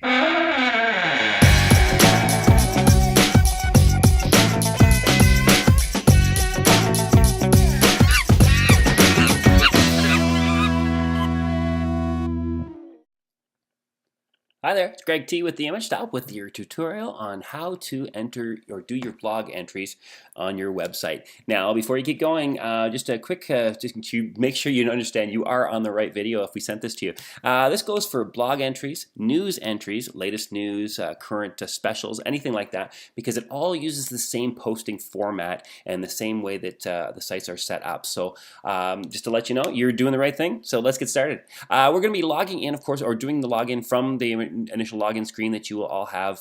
Hi there, it's Greg T with the Image Stop with your tutorial on how to enter or do your blog entries on your website. Now, before you get going, just a quick, just to make sure you understand you are on the right video if we sent this to you. This goes for blog entries, news entries, latest news, current specials, anything like that, because it all uses the same posting format and the same way that the sites are set up. So just to let you know, you're doing the right thing. So let's get started. We're going to be logging in, of course, or doing the login from the initial login screen that you will all have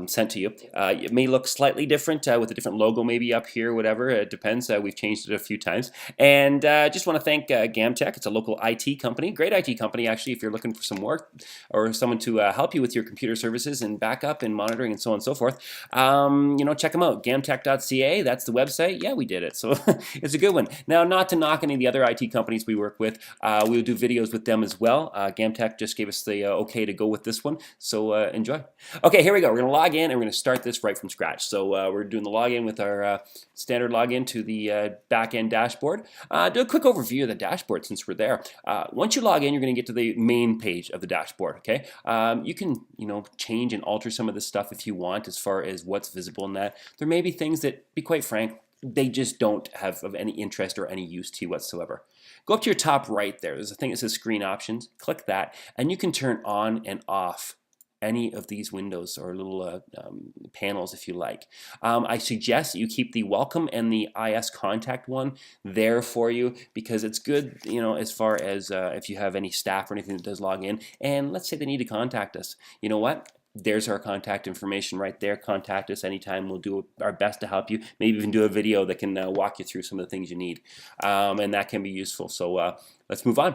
sent to you. It may look slightly different with a different logo maybe up here, whatever. It depends. We've changed it a few times. And just want to thank GamTech. It's a local IT company, great IT company actually, if you're looking for some work or someone to help you with your computer services and backup and monitoring and so on and so forth. Check them out. GamTech.ca, that's the website. Yeah, we did it. So it's a good one. Now, not to knock any of the other IT companies we work with. We'll do videos with them as well. GamTech just gave us the okay to go with this one, so enjoy. Okay, here we go. We're going to log in and we're going to start this right from scratch. So we're doing the login with our standard login to the back-end dashboard. Do a quick overview of the dashboard since we're there. Once you log in, you're going to get to the main page of the dashboard. Okay, you can change and alter some of this stuff if you want as far as what's visible in that. There may be things that, be quite frank, they just don't have of any interest or any use to you whatsoever. Go up to your top right there. There's a thing that says Screen Options. Click that, and you can turn on and off any of these windows or little panels if you like. I suggest you keep the Welcome and the IS Contact one there for you because it's good, as far as if you have any staff or anything that does log in, and let's say they need to contact us. You know what? There's our contact information right there. Contact us anytime. We'll do our best to help you. Maybe even do a video that can walk you through some of the things you need, and that can be useful. So let's move on.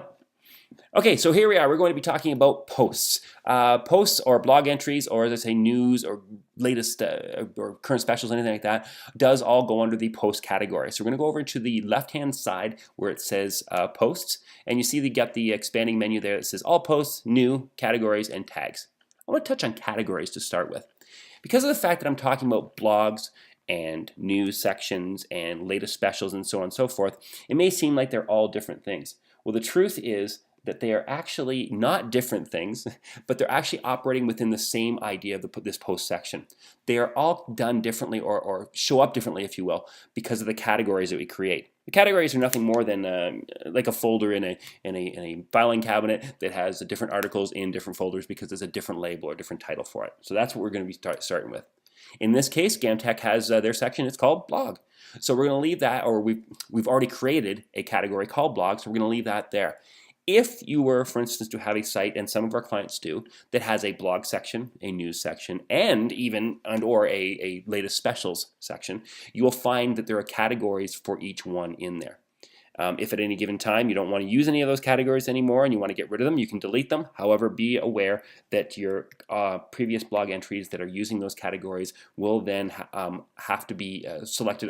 Okay, so here we are. We're going to be talking about posts. Posts or blog entries, or as I say, news or latest or current specials, anything like that, does all go under the post category. So we're going to go over to the left-hand side where it says posts, and you see got the expanding menu there that says all posts, new, categories, and tags. I want to touch on categories to start with. Because of the fact that I'm talking about blogs and news sections and latest specials and so on and so forth, it may seem like they're all different things. Well, the truth is that they are actually not different things, but they're actually operating within the same idea of this post section. They are all done differently or show up differently, if you will, because of the categories that we create. The categories are nothing more than like a folder in a filing cabinet that has different articles in different folders because there's a different label or different title for it. So that's what we're going to be starting with. In this case, GamTech has their section. It's called blog. So we're going to leave that, or we've already created a category called blog, so we're going to leave that there. If you were, for instance, to have a site, and some of our clients do, that has a blog section, a news section, and or a latest specials section, you will find that there are categories for each one in there. If at any given time you don't want to use any of those categories anymore and you want to get rid of them, you can delete them. However, be aware that your previous blog entries that are using those categories will then have to be selected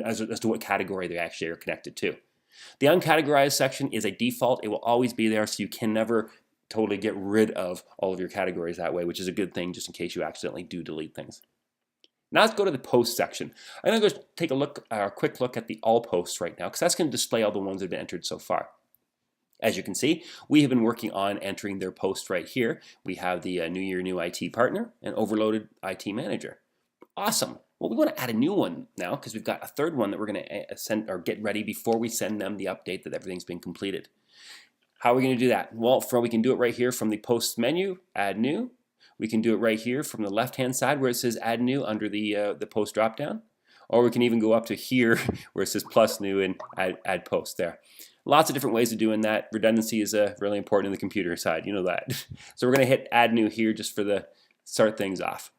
as to what category they actually are connected to. The uncategorized section is a default. It will always be there, so you can never totally get rid of all of your categories that way, which is a good thing just in case you accidentally do delete things. Now let's go to the post section. I'm going to go take a quick look at the all posts right now because that's going to display all the ones that have been entered so far. As you can see, we have been working on entering their post right here. We have the New Year, New IT Partner and Overloaded IT Manager. Awesome. Well, we want to add a new one now because we've got a third one that we're going to send or get ready before we send them the update that everything's been completed. How are we going to do that? Well, we can do it right here from the post menu, add new. We can do it right here from the left-hand side where it says add new under the post dropdown. Or we can even go up to here where it says plus new and add post there. Lots of different ways of doing that. Redundancy is really important in the computer side, you know that. So we're going to hit add new here just for the start things off.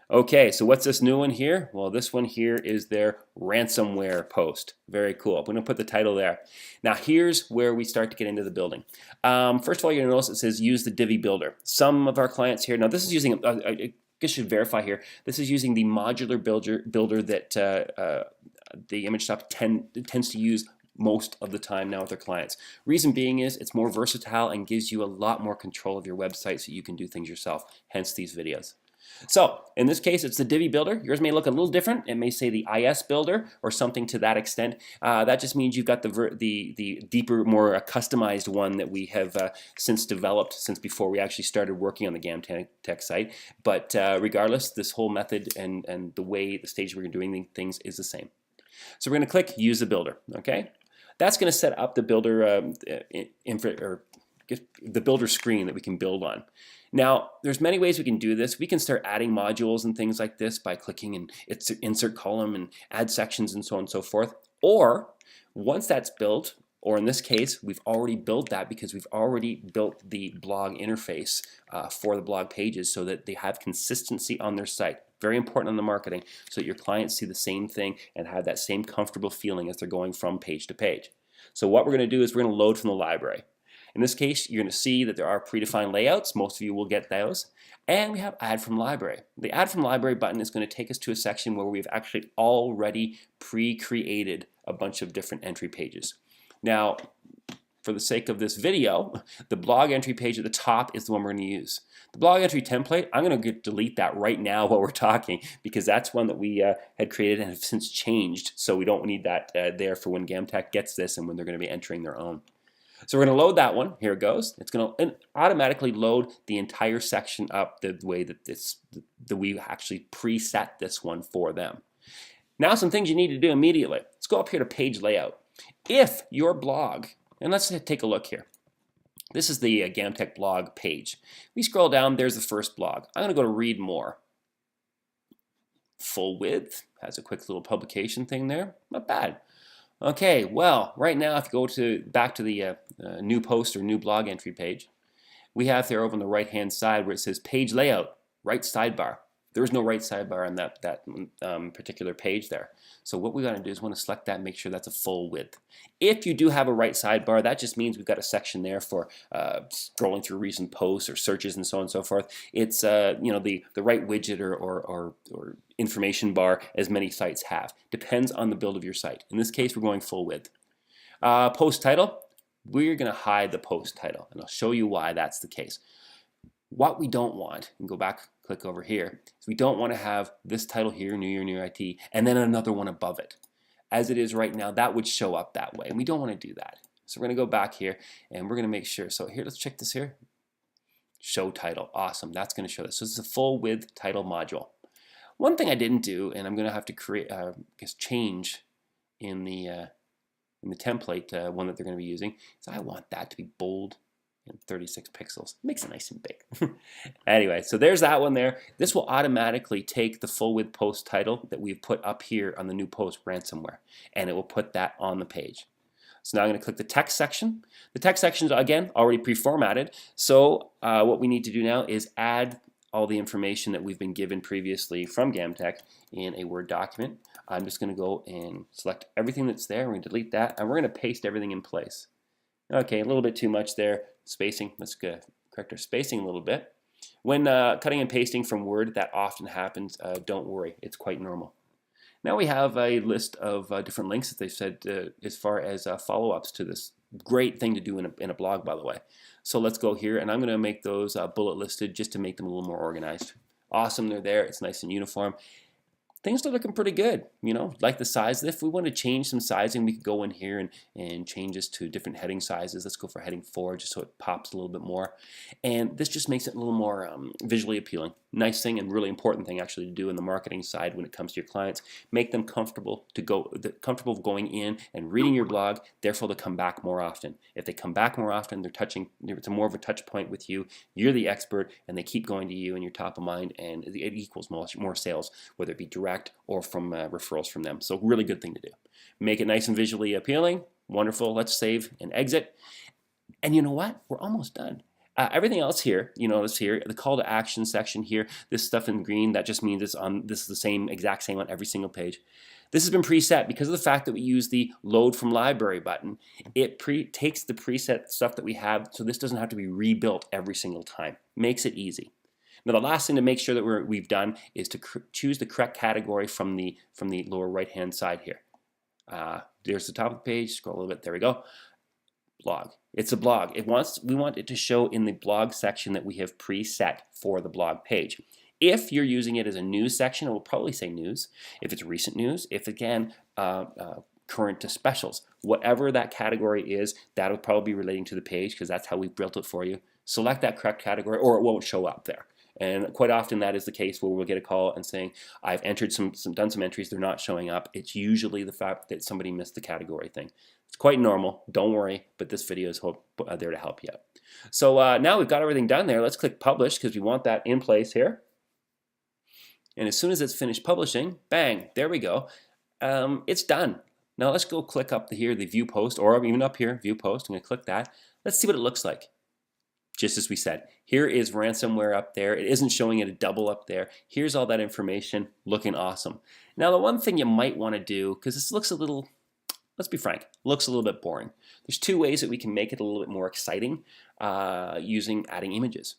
Okay, so what's this new one here? Well, this one here is their ransomware post. Very cool. I'm going to put the title there. Now, here's where we start to get into the building. First of all, you're going to notice it says use the Divi Builder. Some of our clients here, now this is using, I guess I should verify here, this is using the modular builder that the Image Shop tends to use most of the time now with their clients. Reason being is it's more versatile and gives you a lot more control of your website so you can do things yourself, hence these videos. So in this case, it's the Divi builder. Yours may look a little different. It may say the IS builder or something to that extent. That just means you've got the deeper, more customized one that we have since developed since before we actually started working on the GamTech site. But regardless, this whole method and the stage we're doing things is the same. So we're going to click Use the Builder. Okay, that's going to set up the builder the builder screen that we can build on. Now, there's many ways we can do this. We can start adding modules and things like this by clicking and insert column and add sections and so on and so forth. Or once that's built, or in this case, we've already built that because we've already built the blog interface for the blog pages so that they have consistency on their site. Very important in the marketing so that your clients see the same thing and have that same comfortable feeling as they're going from page to page. So what we're going to do is we're going to load from the library. In this case, you're going to see that there are predefined layouts. Most of you will get those. And we have Add from Library. The Add from Library button is going to take us to a section where we've actually already pre-created a bunch of different entry pages. Now, for the sake of this video, the blog entry page at the top is the one we're going to use. The blog entry template, I'm going to delete that right now while we're talking because that's one that we had created and have since changed. So we don't need that there for when GamTech gets this and when they're going to be entering their own. So we're going to load that one. Here it goes. It's going to automatically load the entire section up the way that we actually preset this one for them. Now some things you need to do immediately. Let's go up here to page layout. If your blog, and let's take a look here. This is the GamTech blog page. We scroll down, there's the first blog. I'm going to go to read more. Full width, has a quick little publication thing there. Not bad. Okay, well, right now if you go back to the new post or new blog entry page, we have there over on the right hand side where it says page layout, right sidebar. There is no right sidebar on that particular page there. So what we got to do is want to select that and make sure that's a full width. If you do have a right sidebar, that just means we've got a section there for scrolling through recent posts or searches and so on and so forth. It's you know, the right widget or information bar as many sites have. Depends on the build of your site. In this case, we're going full width. Post title, we're going to hide the post title, and I'll show you why that's the case. What we don't want, and go back, click over here, is we don't want to have this title here, New Year, New IT, and then another one above it. As it is right now, that would show up that way, and we don't want to do that. So we're going to go back here, and we're going to make sure. So here, let's check this here. Show title, awesome. That's going to show this. So this is a full width title module. One thing I didn't do, and I'm going to have to create, change in the template one that they're going to be using, is I want that to be bold and 36 pixels. Makes it nice and big. Anyway, so there's that one there. This will automatically take the full width post title that we've put up here on the new post ransomware, and it will put that on the page. So now I'm going to click the text section. The text section is, again, already pre-formatted. So what we need to do now is add all the information that we've been given previously from GamTech in a Word document. I'm just going to go and select everything that's there. We're going to delete that, and we're going to paste everything in place. Okay, a little bit too much there. Spacing, let's correct our spacing a little bit. When cutting and pasting from Word, that often happens. Don't worry, it's quite normal. Now we have a list of different links that they've said as far as follow-ups to this. Great thing to do in a blog, by the way. So let's go here, and I'm going to make those bullet listed just to make them a little more organized. Awesome, they're there. It's nice and uniform. Things are looking pretty good, you know, like the size. If we want to change some sizing, we could go in here and change this to different heading sizes. Let's go for heading 4 just so it pops a little bit more. And this just makes it a little more visually appealing. Nice thing and really important thing actually to do in the marketing side when it comes to your clients. Make them comfortable going in and reading your blog, therefore they'll come back more often. If they come back more often, it's more of a touch point with you. You're the expert, and they keep going to you and you're top of mind, and it equals more sales, whether it be direct or from referrals from them. So really good thing to do. Make it nice and visually appealing. Wonderful. Let's save and exit. And you know what? We're almost done. Everything else here, you notice here, the call to action section here, this stuff in green, that just means this is the exact same on every single page. This has been preset because of the fact that we use the load from library button. It takes the preset stuff that we have, so this doesn't have to be rebuilt every single time. Makes it easy. Now the last thing to make sure that we've done is to choose the correct category from the lower right hand side here. There's the top of the page. Scroll a little bit. There we go. Blog. It's a blog. We want it to show in the blog section that we have preset for the blog page. If you're using it as a news section, it will probably say news. If it's recent news, if again, current to specials, whatever that category is, that'll probably be relating to the page because that's how we've built it for you. Select that correct category or it won't show up there. And quite often that is the case where we'll get a call and saying, I've entered done some entries, they're not showing up. It's usually the fact that somebody missed the category thing. It's quite normal, don't worry, but this video is there to help you out. So now we've got everything done there. Let's click publish because we want that in place here. And as soon as it's finished publishing, bang, there we go. It's done. Now let's go click up here, the view post, or even up here, view post. I'm gonna click that. Let's see what it looks like. Just as we said, here is ransomware up there. It isn't showing it a double up there. Here's all that information looking awesome. Now the one thing you might wanna do, because this looks a little, let's be frank, looks a little bit boring. There's two ways that we can make it a little bit more exciting using adding images.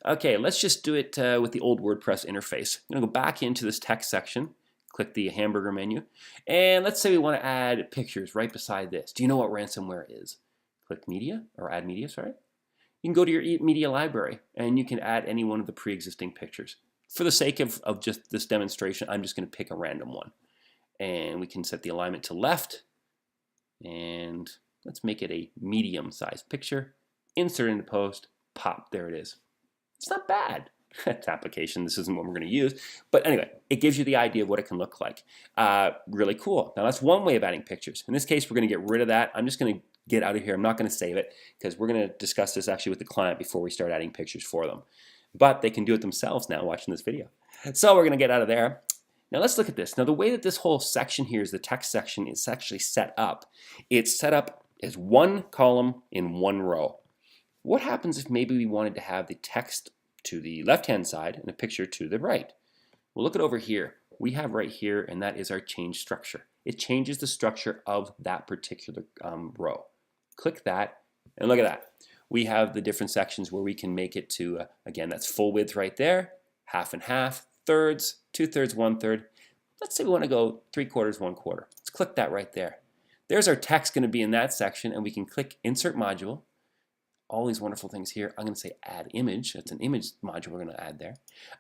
Okay, let's just do it with the old WordPress interface. I'm gonna go back into this text section, click the hamburger menu, and let's say we wanna add pictures right beside this. Do you know what ransomware is? Click media, or add media, sorry. You can go to your media library and you can add any one of the pre-existing pictures. For the sake of just this demonstration, I'm just gonna pick a random one. And we can set the alignment to left, and let's make it a medium-sized picture. Insert into post, pop, there it is. It's not bad. It's application, this isn't what we're gonna use. But anyway, it gives you the idea of what it can look like. Really cool. Now that's one way of adding pictures. In this case, we're gonna get rid of that. I'm just gonna get out of here. I'm not gonna save it because we're gonna discuss this actually with the client before we start adding pictures for them. But they can do it themselves now watching this video. So we're gonna get out of there. Now let's look at this. Now the way that this whole section here is the text section is actually set up. It's set up as one column in one row. What happens if maybe we wanted to have the text to the left-hand side and a picture to the right? Well, look at over here. We have right here, and that is our change structure. It changes the structure of that particular row. Click that, and look at that. We have the different sections where we can make it to, again, that's full width right there, half and half, thirds, 2/3, 1/3. Let's say we want to go 3/4, 1/4. Let's click that right there. There's our text going to be in that section, and we can click Insert Module. All these wonderful things here. I'm going to say Add Image. That's an image module we're going to add there.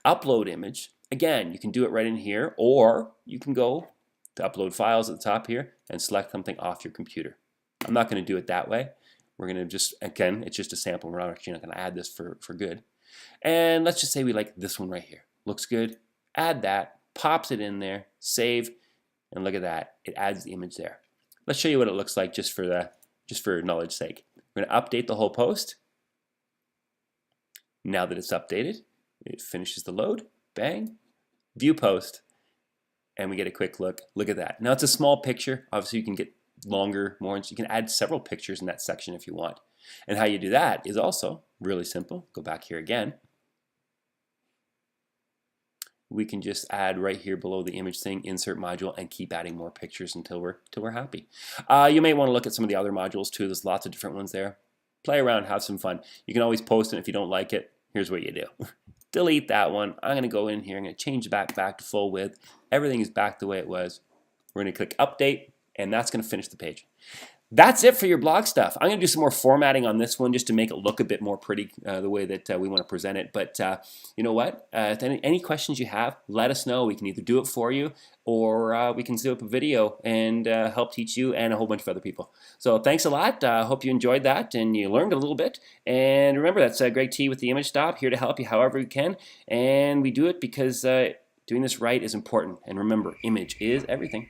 Upload image. Again, you can do it right in here, or you can go to Upload Files at the top here and select something off your computer. I'm not going to do it that way. We're going to just, again, it's just a sample. We're actually not going to add this for good. And let's just say we like this one right here. Looks good. Add that, pops it in there, save, and look at that. It adds the image there. Let's show you what it looks like just for knowledge's sake. We're going to update the whole post. Now that it's updated, it finishes the load. Bang. View post. And we get a quick look. Look at that. Now it's a small picture. Obviously you can get longer, more. You can add several pictures in that section if you want. And how you do that is also really simple. Go back here again. We can just add right here below the image thing, insert module, and keep adding more pictures until we're happy. You may want to look at some of the other modules too. There's lots of different ones there. Play around, have some fun. You can always post it if you don't like it. Here's what you do. Delete that one. I'm going to go in here. I'm going to change back to full width. Everything is back the way it was. We're going to click Update, and that's going to finish the page. That's it for your blog stuff. I'm going to do some more formatting on this one just to make it look a bit more pretty the way that we want to present it. But you know what? If any questions you have, let us know. We can either do it for you or we can do up a video and help teach you and a whole bunch of other people. So thanks a lot. Hope you enjoyed that and you learned a little bit. And remember, that's Greg T with the Image Stop, here to help you however we can. And we do it because doing this right is important. And remember, image is everything.